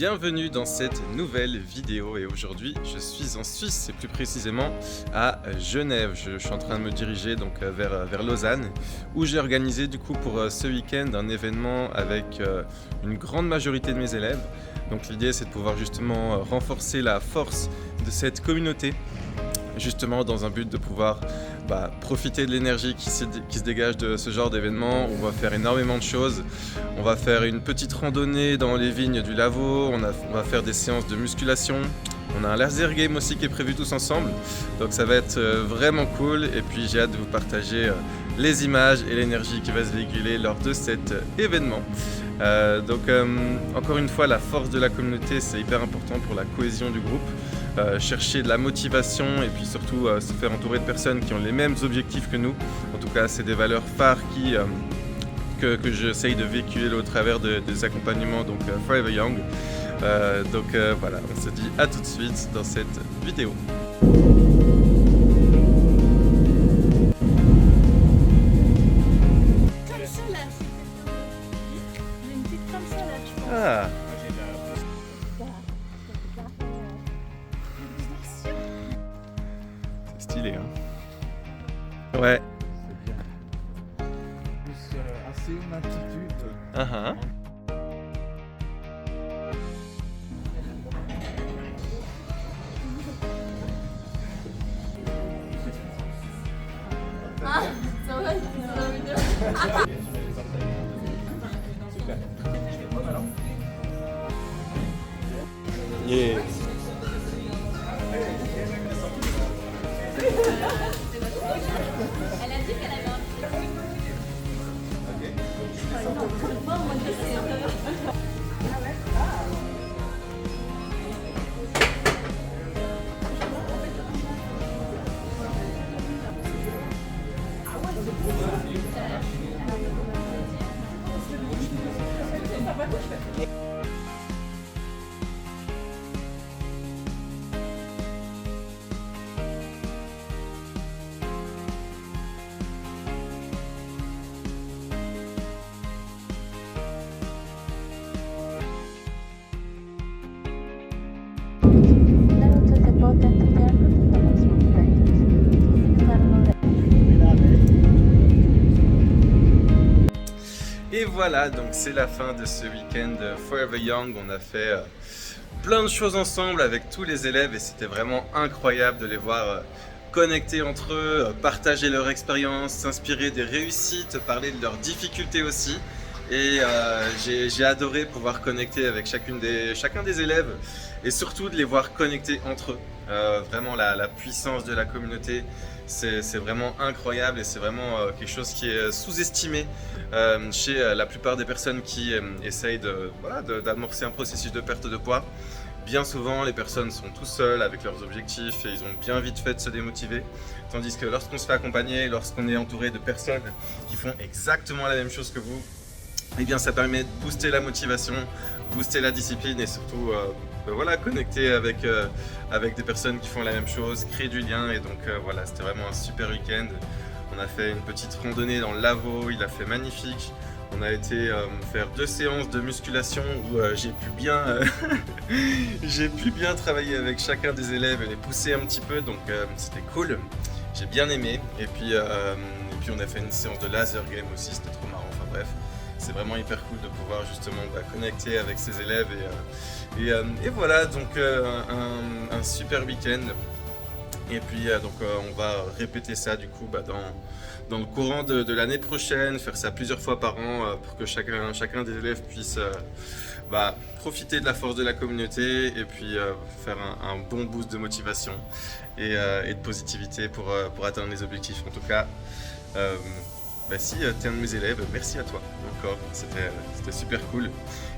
Bienvenue dans cette nouvelle vidéo et aujourd'hui je suis en Suisse et plus précisément à Genève. Je suis en train de me diriger donc vers Lausanne où j'ai organisé du coup pour ce week-end un événement avec une grande majorité de mes élèves. Donc l'idée c'est de pouvoir justement renforcer la force de cette communauté justement dans un but de pouvoir profiter de l'énergie qui se dégage de ce genre d'événement. On va faire énormément de choses. On va faire une petite randonnée dans les vignes du Lavaux, on va faire des séances de musculation. On a un laser game aussi qui est prévu tous ensemble, donc ça va être vraiment cool. Et puis j'ai hâte de vous partager les images et l'énergie qui va se véhiculer lors de cet événement. Encore une fois, la force de la communauté, c'est hyper important pour la cohésion du groupe. Chercher de la motivation et puis surtout se faire entourer de personnes qui ont les mêmes objectifs que nous. En tout cas, c'est des valeurs phares que j'essaye de véhiculer au travers des accompagnements donc Forever Young. Voilà, on se dit à tout de suite dans cette vidéo. Comme ça là, j'ai une petite comme ça là, tu vois. Ah, c'est stylé, hein. Ouais. C'est bien. Plus assez une attitude. Uh-huh. Ah, ça va, ça va bien. Yeah. Elle a dit qu'elle avait un petit. Moi, on m'a dit Et voilà, donc c'est la fin de ce week-end Forever Young. On a fait plein de choses ensemble avec tous les élèves et c'était vraiment incroyable de les voir connecter entre eux, partager leur expérience, s'inspirer des réussites, parler de leurs difficultés aussi. Et j'ai adoré pouvoir connecter avec chacun des élèves et surtout de les voir connecter entre eux. Vraiment la puissance de la communauté, c'est vraiment incroyable et c'est vraiment quelque chose qui est sous-estimé chez la plupart des personnes qui essayent d'amorcer un processus de perte de poids. Bien souvent, les personnes sont tout seules avec leurs objectifs et ils ont bien vite fait de se démotiver. Tandis que lorsqu'on se fait accompagner, lorsqu'on est entouré de personnes qui font exactement la même chose que vous, eh bien ça permet de booster la motivation, booster la discipline et surtout connecter avec des personnes qui font la même chose, créer du lien. Et donc voilà, c'était vraiment un super week-end. On a fait une petite randonnée dans le Lavaux, il a fait magnifique. On a été faire 2 séances de musculation où j'ai pu bien travailler avec chacun des élèves et les pousser un petit peu, donc c'était cool. J'ai bien aimé. Et puis on a fait une séance de laser game aussi, c'était trop marrant. Enfin bref, c'est vraiment hyper cool de pouvoir justement connecter avec ses élèves et voilà, donc un super week-end. Et puis on va répéter ça du coup dans le courant de l'année prochaine, faire ça plusieurs fois par an pour que chacun des élèves puisse profiter de la force de la communauté et puis faire un bon boost de motivation et de positivité pour atteindre les objectifs. En tout cas, si tu es un de mes élèves, merci à toi encore, c'était super cool.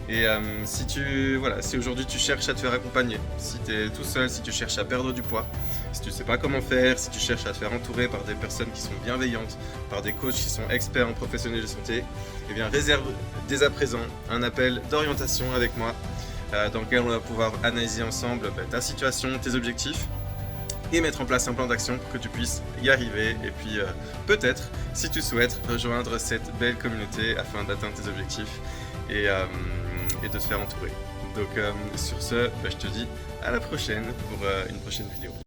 Et si aujourd'hui tu cherches à te faire accompagner, si tu es tout seul, si tu cherches à perdre du poids, si tu ne sais pas comment faire, si tu cherches à te faire entourer par des personnes qui sont bienveillantes, par des coachs qui sont experts en professionnels de santé, eh bien réserve dès à présent un appel d'orientation avec moi dans lequel on va pouvoir analyser ensemble ta situation, tes objectifs et mettre en place un plan d'action pour que tu puisses y arriver et puis peut-être, si tu souhaites, rejoindre cette belle communauté afin d'atteindre tes objectifs et de te faire entourer. Donc sur ce, bah, je te dis à la prochaine pour une prochaine vidéo.